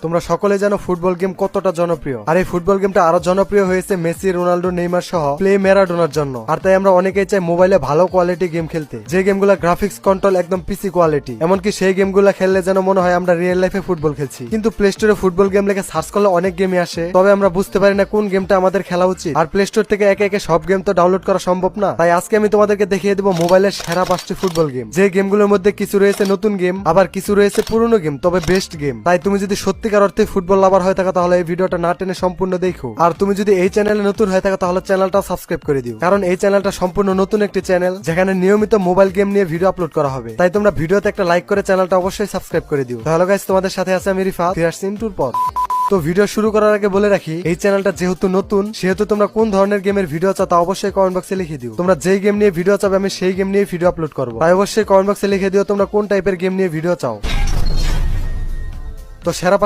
তোমরা সকলে জানো ফুটবল গেম কতটা জনপ্রিয়, আর এই ফুটবল গেমটা আরো জনপ্রিয় হয়েছে মেসি, রোনাল্ডো, নেইমার সহ প্লে ম্যারাডোনার জন্য। আর তাই আমরা অনেকেই চাই মোবাইলে ভালো কোয়ালিটি গেম খেলতে, যে গেমগুলো গ্রাফিক্স কন্ট্রোল একদম পিসি কোয়ালিটি, এমনকি সেই গেমগুলো খেললে যেন মনে হয় আমরা রিয়েল লাইফে ফুটবল খেলছি। কিন্তু প্লে স্টোরে ফুটবল গেম লেখে সার্চ করলে অনেক গেমই আসে, তবে আমরা বুঝতে পারি না কোন গেমটা আমাদের খেলা উচিত। আর প্লে স্টোর থেকে একে একে সব গেম তো ডাউনলোড করা সম্ভব না, তাই আজকে আমি তোমাদেরকে দেখিয়ে দেবো মোবাইলের সেরা 5টি ফুটবল গেম, যে গেমগুলোর মধ্যে কিছু রয়েছে নতুন গেম, আবার কিছু রয়েছে পুরনো গেম, তবে বেস্ট গেম। তাই তুমি যদি সত্যিকার অর্থে ফুটবল লাভার হয়ে থাকো তাহলে এই ভিডিওটা না টেনে সম্পূর্ণ দেখো। আর তুমি যদি এই চ্যানেলে নতুন হয়ে থাকো তাহলে চ্যানেলটা সাবস্ক্রাইব করে দিও, কারণ এই চ্যানেলটা সম্পূর্ণ নতুন একটি চ্যানেল যেখানে নিয়মিত মোবাইল গেম নিয়ে ভিডিও আপলোড করা হবে। তাই তোমরা ভিডিওতে একটা লাইক করে চ্যানেলটা অবশ্যই সাবস্ক্রাইব করে দিও। তাহলে গাইস, তোমাদের সাথে আছে আমি রিফাত, ফিরে আসছি ইন্টুর পর। তো ভিডিও শুরু করার আগে বলে রাখি, এই চ্যানেলটা যেহেতু নতুন, সেহেতু তোমরা কোন ধরনের গেমের ভিডিও চাও তা অবশ্যই কমেন্ট বক্সে লিখে দিও। তোমরা যেই গেম নিয়ে ভিডিও চাবে আমি সেই গেম নিয়ে ভিডিও আপলোড করবো, তাই অবশ্যই কমেন্ট বক্সে লিখে দিও তোমরা কোন টাইপের গেম নিয়ে ভিডিও চাও। তো সেরা